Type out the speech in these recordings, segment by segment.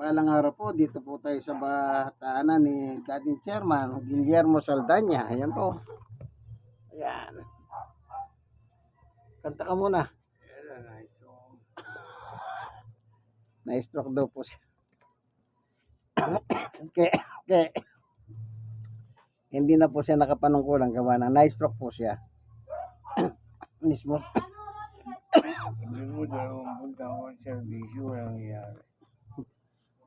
Mapagpalang araw po, dito po tayo sa batahanan ni dating chairman, Guillermo Saldaña. Ayan po. Ayan. Kanta ka muna. Na-stroke daw po siya. Okay. Hindi na po siya nakapanungkulang gawa na na-stroke po siya. Mismo. Hindi mo dalawang punta ko sa servisyo, walang iyari.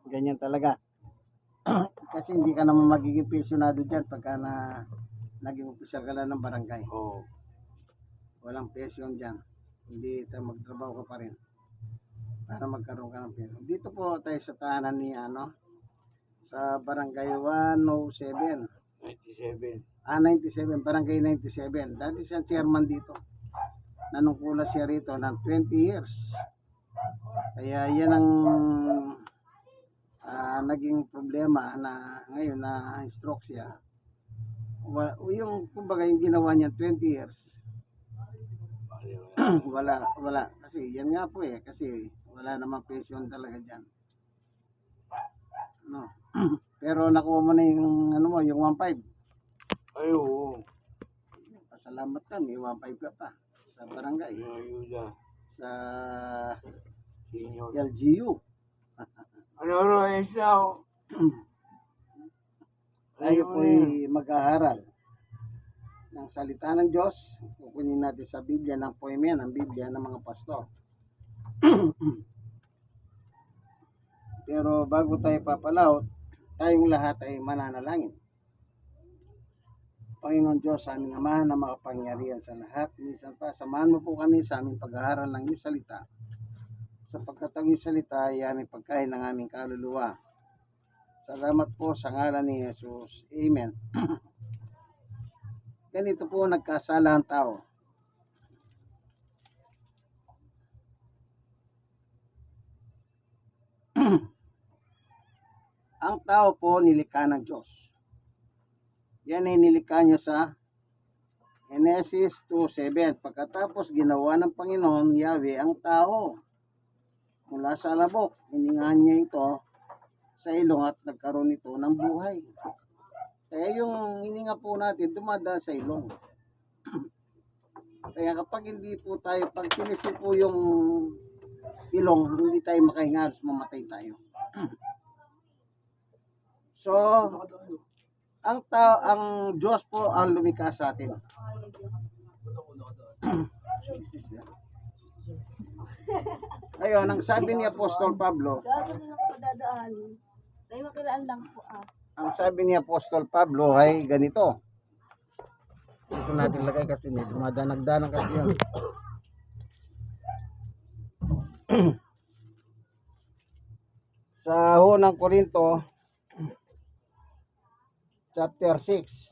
Ganyan talaga. Kasi hindi ka naman magiging pensionado dyan pagka naging opisyal ka lang ng barangay. Oo. Walang pension dyan. Hindi tayo magtrabaho ka pa rin para magkaroon ka ng pension. Dito po tayo sa tahanan ni sa barangay 107. 97. 97, barangay 97. Dati siya chairman dito. Nanungkula siya rito ng 20 years. Kaya yan ang naging problema na ngayon na stroke siya. Yung kumbaga yung ginawa niya 20 years. wala kasi yan nga po kasi wala namang pension talaga diyan. No. Pero nakuha mo na yung yung 1.5. Ay, oo. Pasalamat ka, may 1.5 ka pa sa barangay. Yung ayuda. Sa Senior. LGU. Ano, isa ako. Tayo po'y mag-aaral ng salita ng Diyos. Kukunin natin sa Biblia ng poema ng Biblia ng mga pastor. Pero bago tayo papalaot, tayong lahat ay mananalangin. Panginoon Diyos, aming Ama na makapangyarihan sa lahat, minsan pa, samahan mo po kami sa aming pag-aaral ng iyong salita. Sapagkat ang iyong salita ay aming pagkain ng aming kaluluwa. Salamat po sa ngalan ni Jesus. Amen. Ganito po nagkasala ang tao. Ang tao po nilikha ng Diyos. Yan ay nilikha niya sa Genesis 2:7. Pagkatapos ginawa ng Panginoon Yahweh ang tao mula sa labok. Hiningahan niya ito sa ilong at nagkaroon ito ng buhay. Kaya yung hininga po natin dumadaan sa ilong. Kaya kapag hindi po tayo, pag sinisi po yung ilong, hindi tayo makahinga, mamatay tayo. So, ang Diyos po ang lumikha sa atin. Ayun, ang sabi ni Apostol Pablo, ang sabi ni Apostol Pablo ay ganito. Ito natin lagay kasi may dumadanag-danag kasi yan. Sa unang Korinto, chapter 6.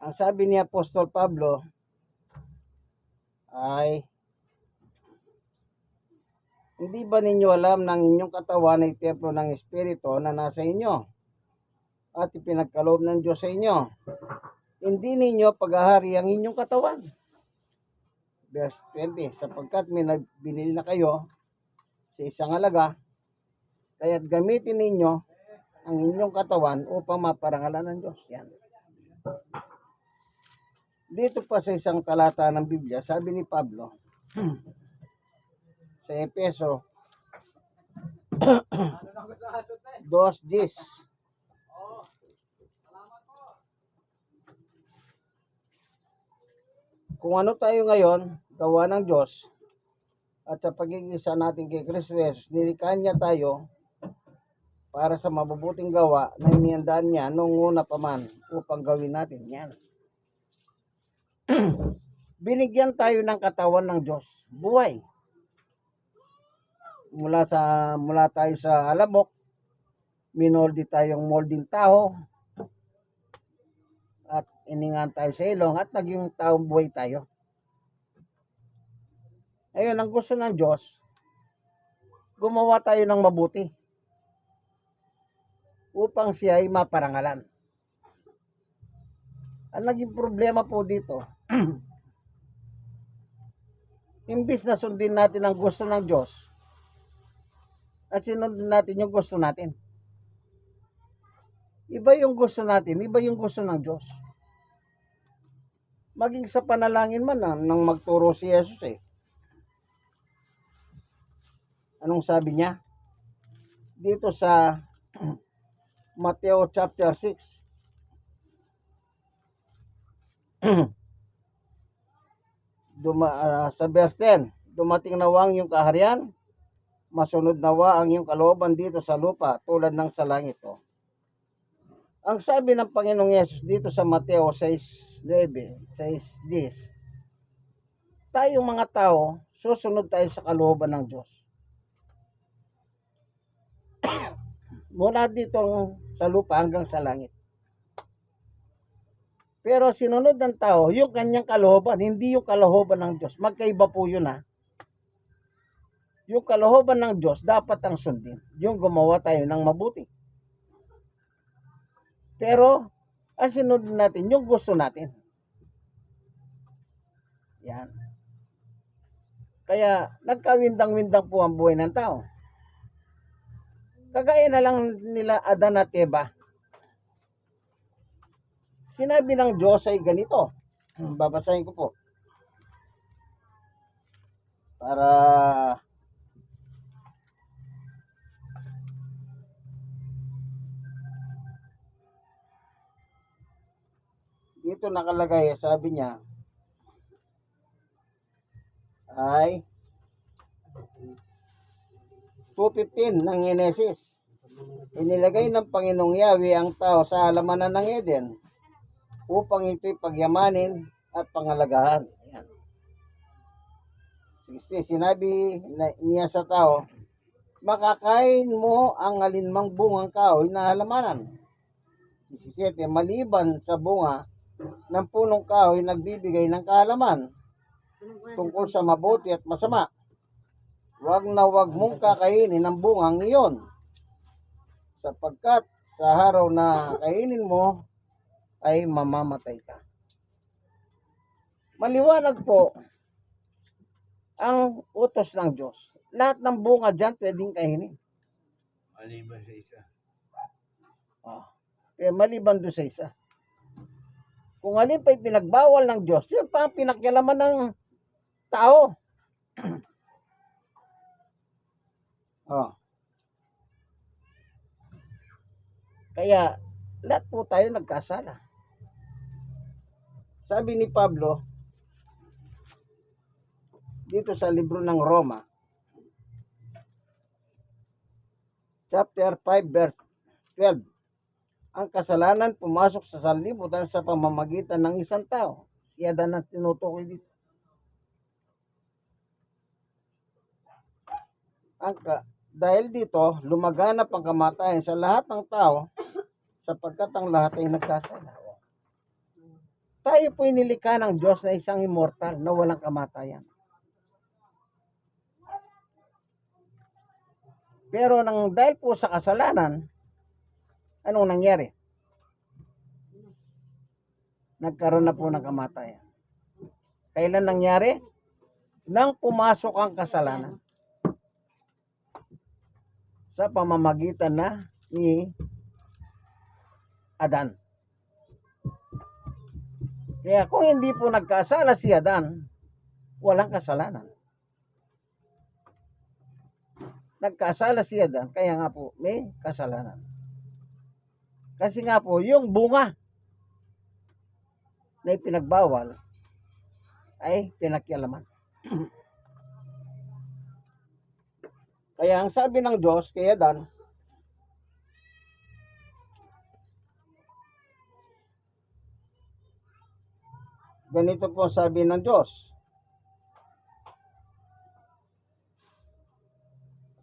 Ang sabi ni Apostol Pablo ay, hindi ba ninyo alam ng inyong katawan ay templo ng Espiritu na nasa inyo at ipinagkaloob ng Diyos sa inyo? Hindi ninyo paghahari ang inyong katawan. Verse 20, sapagkat may nagbinili na kayo sa isang halaga, kaya't gamitin ninyo ang inyong katawan upang maparangalan ng Diyos. Yan. Dito pa sa isang talata ng Biblia, sabi ni Pablo, sa Efeso 2:10, kung ano tayo ngayon, gawa ng Diyos, at sa pag-iisa natin kay Kristo Jesus, nilikha niya tayo para sa mabubuting gawa na inihandaan niya noong una pa man upang gawin natin yan. Binigyan tayo ng katawan ng Diyos, buhay. Mula tayo sa alabok, minoldi tayong molding tao, at iningan tayo sa ilong at naging taong buhay tayo. Ayun, ang gusto ng Diyos, gumawa tayo ng mabuti upang siya ay maparangalan. Ang naging problema po dito, imbis na sundin natin ang gusto ng Diyos, At sinunod natin yung gusto natin. Iba yung gusto natin, iba yung gusto ng Diyos. Maging sa panalangin man nang magturo si Jesus Anong sabi niya? Dito sa Mateo chapter 6. Sa verse 10, dumating nawang yung kaharian, masunod nawa ang iyong kalooban dito sa lupa tulad ng sa langit. Ang sabi ng Panginoong Yesus dito sa Mateo 6:9, 6:10, tayong mga tao, susunod tayo sa kalooban ng Diyos. Mula dito sa lupa hanggang sa langit. Pero sinunod ng tao, yung kanyang kalooban, hindi yung kalooban ng Diyos. Magkaiba po yun Yung kalooban ng Diyos, dapat ang sundin. Yung gumawa tayo ng mabuti. Pero, ang sinunod natin, yung gusto natin. Yan. Kaya, nagkawindang-windang po ang buhay ng tao. Kagaya na lang nila Adan at Eva. Sinabi ng Diyos ay ganito. Babasahin ko po. Para dito nakalagay, sabi niya, ay 2:15 ng Genesis. Inilagay ng Panginoong Yahweh ang tao sa halamanan ng Eden upang ito'y pagyamanin at pangalagahan. Ayan. 60, sinabi niya sa tao, makakain mo ang alinmang bungang kahoy na halamanan. 17, maliban sa bunga ng punong kahoy nagbibigay ng kaalaman tungkol sa mabuti at masama. Huwag na huwag mong kakainin ang bungang iyon, sapagkat sa araw na kainin mo ay mamamatay ka. Maliwanag po ang utos ng Diyos. Lahat ng bunga dyan pwedeng kainin. Maliban sa isa. Maliban doon sa isa. Kung alin pa'y pinagbawal ng Diyos, yun pa ang pinakialaman ng tao. Kaya, lahat po tayo nagkasala. Sabi ni Pablo, dito sa libro ng Roma, chapter 5, verse 12, ang kasalanan pumasok sa sanlibutan sa pamamagitan ng isang tao. Si Adan ang tinutukoy dito. Dahil dito, lumaganap ang kamatayan sa lahat ng tao sapagkat ang lahat ay nagkasala. Tayo po nilikha ng Diyos na isang immortal na walang kamatayan. Pero dahil po sa kasalanan, anong nangyari? Nagkaroon na po ng kamatayan. Kailan nangyari? Nang pumasok ang kasalanan sa pamamagitan na ni Adan. Kaya kung hindi po nagkasala si Adan, walang kasalanan. Nagkasala si Adan, kaya nga po may kasalanan. Kasi nga po, yung bunga na ipinagbawal ay pinakialaman. Kaya ang sabi ng Diyos kay Adan, ganito po sabi ng Diyos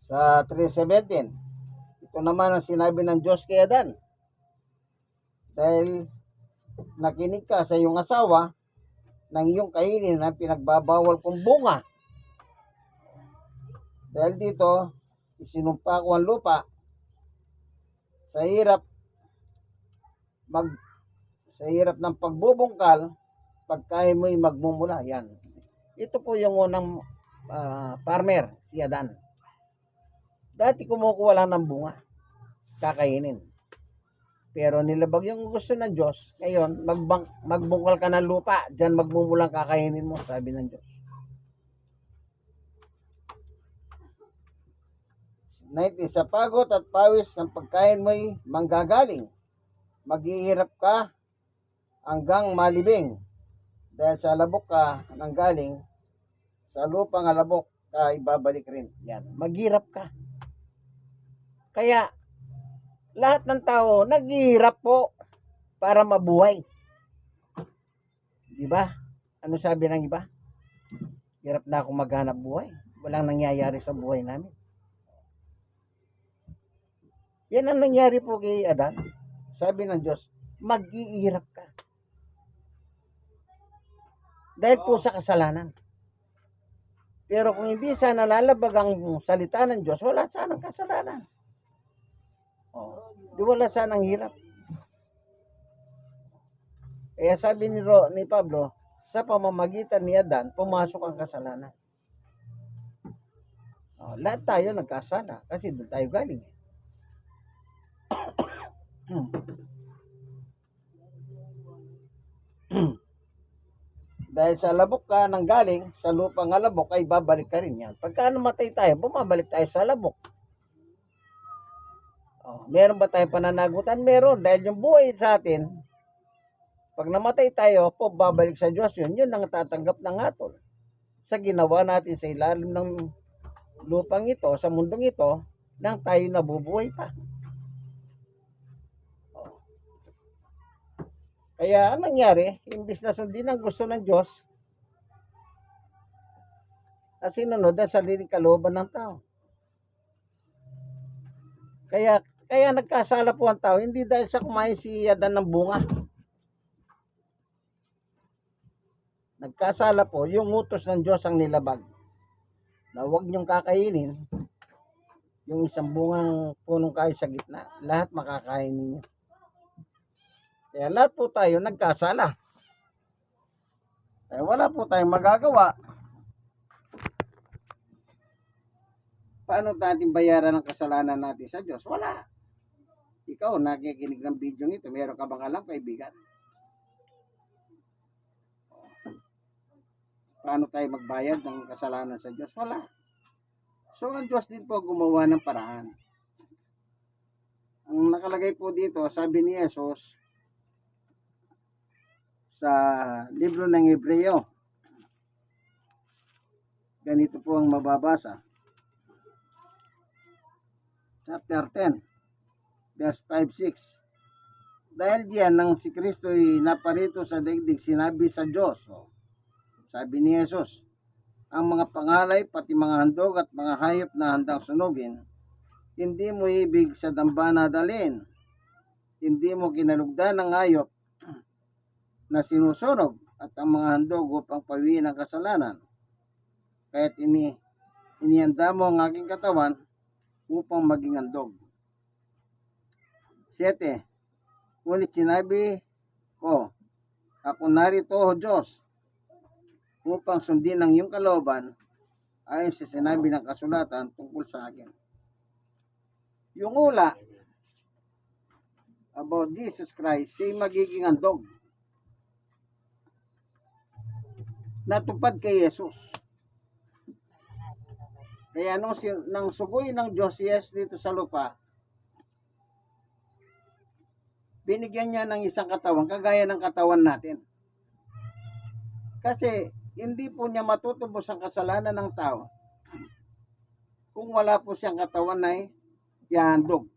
sa 3:17. Ito naman ang sinabi ng Diyos kay Adan, dahil nakinig ka sa iyong asawa ng iyong kainin na pinagbabawal kong bunga. Dahil dito, isinumpa ko ang lupa sa hirap ng pagbubungkal, pagkain mo'y magmumula. Yan. Ito po yung unang farmer, si Adan. Dati kumukuha lang ng bunga, kakainin. Pero nilabag yung gusto ng Diyos. Ngayon, magbungkal ka ng lupa. Diyan magmumulang kakainin mo, sabi ng Diyos. 19, sa pagod at pawis ng pagkain mo'y manggagaling. Maghihirap ka hanggang malibing. Dahil sa labok ka nang galing, sa lupang alabok ka ibabalik rin. Yan, maghirap ka. Kaya, lahat ng tao naghihirap po para mabuhay. Di ba? Ano sabi ng iba? Hirap na ako maghanap buhay. Walang nangyayari sa buhay namin. Yan ang nangyari po kay Adan. Sabi ng Diyos, mag-iirap ka. Dahil po sa kasalanan. Pero kung hindi sana lalabag ang salita ng Diyos, wala sanang kasalanan. Di wala sanang hirap. Kaya sabi ni Pablo, sa pamamagitan ni Adan, pumasok ang kasalanan. Lahat tayo nagkasala kasi doon tayo galing. Dahil sa labok ka nang galing, sa lupang alabok ay babalik ka rin yan. Pagka namatay tayo, bumabalik tayo sa labok. Meron ba tayong pananagutan? Meron. Dahil yung buhay sa atin, pag namatay tayo, po babalik sa Diyos yun. Yun ang tatanggap ng hatol. Sa ginawa natin sa ilalim ng lupang ito, sa mundong ito, nang tayo nabubuhay pa. Kaya ang nangyari, imbis na sundin ang gusto ng Diyos, at sinunod ang sariling kalooban ng tao. Kaya nagkasala po ang tao, hindi dahil sa kumain si Adan ng bunga. Nagkasala po, yung utos ng Diyos ang nilabag. Na huwag niyong kakainin, yung isang bungang punong kayo sa gitna, lahat makakain ninyo. Kaya lahat po tayo nagkasala. Kaya wala po tayong magagawa. Paano natin bayaran ang kasalanan natin sa Diyos? Wala. Ikaw, nakikinig ng video ito, meron ka bang alam, kaibigan? Paano tayo magbayad ng kasalanan sa Diyos? Wala. So, ang Diyos din po gumawa ng paraan. Ang nakalagay po dito, sabi ni Jesus, sa libro ng Hebreo, ganito po ang mababasa. Chapter 10, verse 5-6. Dahil diyan nang si Kristo ay naparito sa daigdig, sinabi sa Diyos, sabi ni Jesus, ang mga pangalay, pati mga handog at mga hayop na handang sunugin, hindi mo ibig sa dambana dalhin. Hindi mo kinalugdan ng hayop na sinusunog at ang mga handog upang pawiin ang kasalanan. Kaya't inihanda mo ang aking katawan upang maging handog. 7. Ngunit sinabi ko, ako narito, O Diyos, upang sundin ang iyong kalooban ayon sa sinabi ng kasulatan tungkol sa akin. Yung ula about Jesus Christ, siya magiging handog. Natupad kay Jesus. Kaya nang sugoy ng Diyos si Jesus dito sa lupa, binigyan niya ng isang katawan, kagaya ng katawan natin. Kasi hindi po niya matutubos ang kasalanan ng tao kung wala po siyang katawan na ihandog.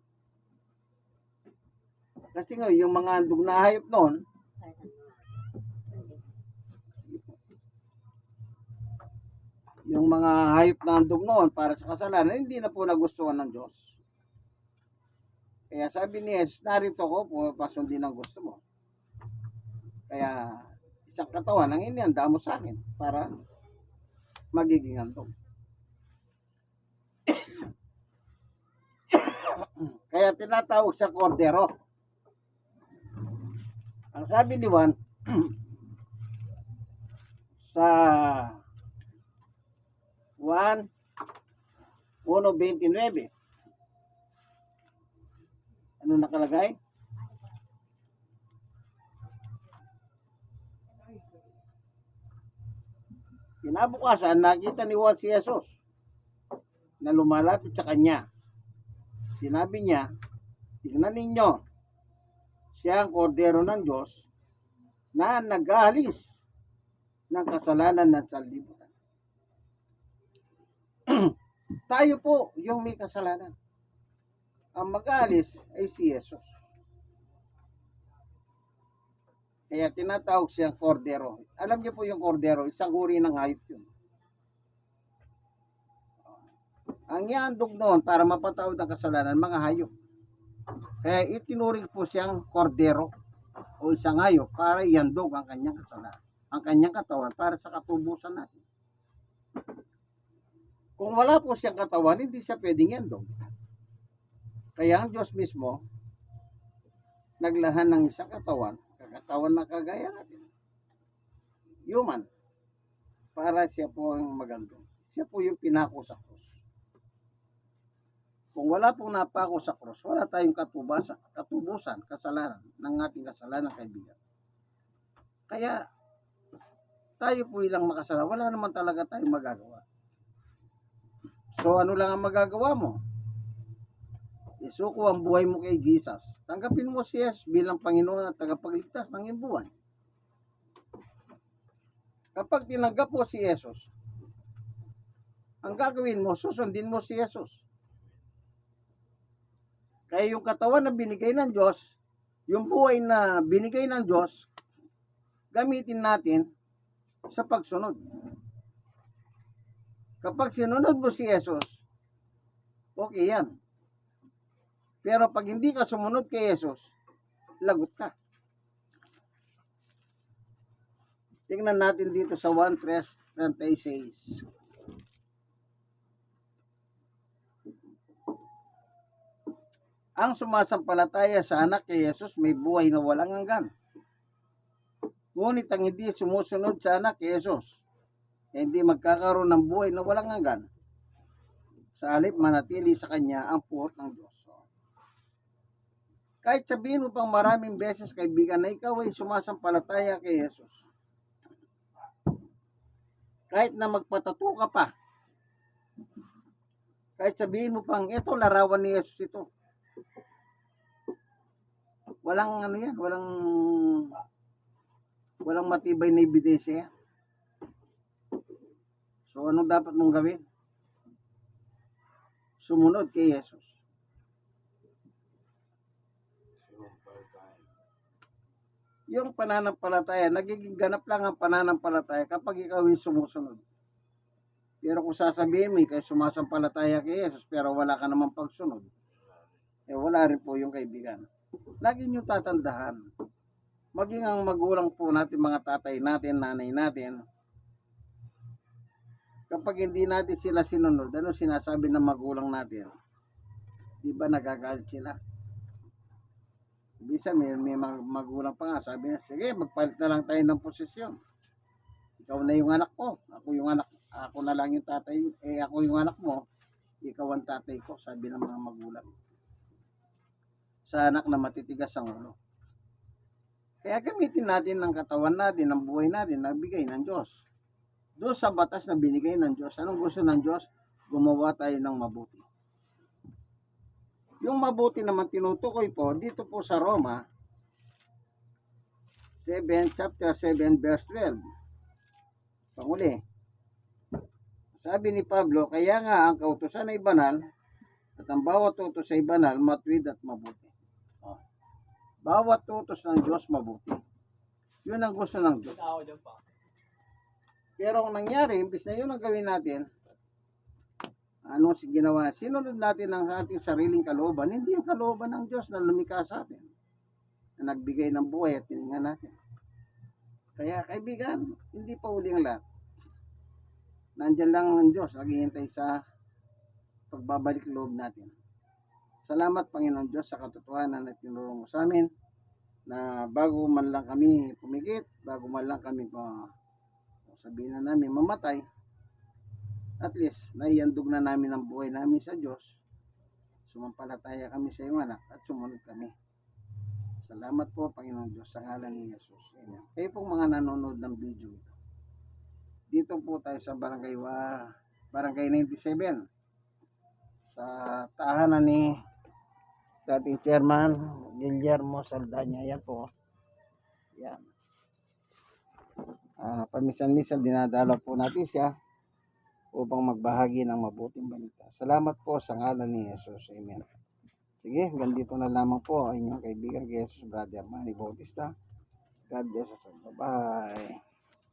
Kasi nga, yung mga handog na hayop noon, yung mga hayop na handog noon para sa kasalanan, hindi na po nagustuhan ng Diyos. Kaya sabi ni Jesus, narito ko po, pasundin ang gusto mo. Kaya isang katawan ang inihanda mo sa akin para magiging handog. Kaya tinatawag sa kordero. Ang sabi ni Juan sa Juan 1:29, Ano nakalagay? Kinabukasan, nakita ni Juan si Jesus na lumalapit sa kanya. Sinabi niya, tingnan ninyo, siya ang kordero ng Diyos na nag-aalis ng kasalanan ng sanlibutan. Tayo po yung may kasalanan. Ang mag-aalis ay si Jesus. Kaya tinatawag siyang kordero. Alam niyo po yung kordero, isang uri ng hayop yun. Ang ihandog noon para mapatawad ang kasalanan, mga hayop. Kaya itinuring po siyang kordero o isang hayop para ihandog ang kanyang kasalanan, ang kanyang katawan para sa katubusan natin. Kung wala po siyang katawan, hindi siya pwedeng ihandog. Kaya ang Diyos mismo, naglahan ng isang katawan na kagaya natin. Human. Para siya po ang magandong. Siya po yung pinako sa krus. Kung wala pong napako sa krus, wala tayong katubusan, kasalanan ng ating kasalanan, kaibigan. Kaya, tayo po ilang makasalanan, wala naman talaga tayong magagawa. So, ano lang ang magagawa mo? Isuko ang buhay mo kay Jesus. Tanggapin mo si Jesus bilang Panginoon at tagapagligtas ng iyong buhay. Kapag tinanggap mo si Jesus, ang gagawin mo, susundin mo si Jesus. Kaya yung katawan na binigay ng Diyos, yung buhay na binigay ng Diyos, gamitin natin sa pagsunod. Kapag sinunod mo si Jesus, okay yan. Pero pag hindi ka sumunod kay Jesus, lagot ka. Tingnan natin dito sa 1:36. Ang sumasampalataya sa anak kay Jesus may buhay na walang hanggan. Ngunit ang hindi sumusunod sa anak kay Jesus, hindi magkakaroon ng buhay na walang hanggan. Sa halip manatili sa kanya ang puot ng Diyos. Kahit sabihin mo pang maraming beses, kaibigan, na ikaw ay sumasampalataya kay Jesus. Kahit na magpatato ka pa. Kahit sabihin mo pang, ito, larawan ni Jesus ito. Walang ano yan, walang matibay na ebidensya. So, ano dapat mong gawin? Sumunod kay Jesus. Yung pananampalataya, nagiging ganap lang ang pananampalataya kapag ikaw ay sumusunod. Pero kung sasabihin mo, ikaw sumasampalataya kay Jesus, pero wala ka namang pagsunod, wala rin po yung kaibigan. Lagi nyo tatandahan, maging ang magulang po natin, mga tatay natin, nanay natin, kapag hindi natin sila sinunod, ano sinasabi ng magulang natin? Di ba nagagalit sila? Bisa may magulang pa nga, sabi niya, sige, magpalit na lang tayo ng posisyon. Ikaw na yung anak ko, ako na lang yung tatay, ako yung anak mo, ikaw ang tatay ko, sabi ng mga magulang. Sa anak na matitigas ang ulo. Kaya gamitin natin ang katawan natin, ang buhay natin, na bigay ng Diyos. Doon sa batas na binigay ng Diyos, anong gusto ng Diyos? Gumawa tayo ng mabuti. Yung mabuti naman tinutukoy po dito po sa Roma 7, chapter 7, verse 12. Panguli. Sabi ni Pablo, kaya nga ang kautusan ay banal at ang bawat utos ay banal, matuwid at mabuti. Bawat utos ng Diyos mabuti. Yun ang gusto ng Diyos. Pero ang nangyari, imbis na yun ang gawin natin, ano si ginawa? Sinunod natin ang ating sariling kalooban, hindi yung kalooban ng Diyos na lumikha sa atin, na nagbigay ng buhay at tiningnan natin. Kaya kaibigan, hindi pa uli ang lahat. Nandyan lang ang Diyos, naghihintay sa pagbabalik loob natin. Salamat Panginoon Diyos sa katotohanan na tinuro mo sa amin, na bago man lang kami pumikit, bago man lang kami sabihin na namin mamatay, at least naiandog na namin ang buhay namin sa Diyos. sumampalataya kami sa iyong anak at sumunod kami. Salamat po, Panginoon Diyos, sa ngalan ni Jesus. Amen. Kayo pong mga nanonood ng video ito. Dito po tayo sa Barangay 97. Sa tahanan ni dating chairman Guillermo Saldana. Yan po. Yan. Paminsan-minsan dinadala po natin siya upang magbahagi ng mabuting balita. Salamat po sa ngalan ni Jesus. Amen. Sige, hanggang dito na lamang po ang inyong kaibigan kay Jesus, Brother Manny Bautista. God bless us all. Bye-bye.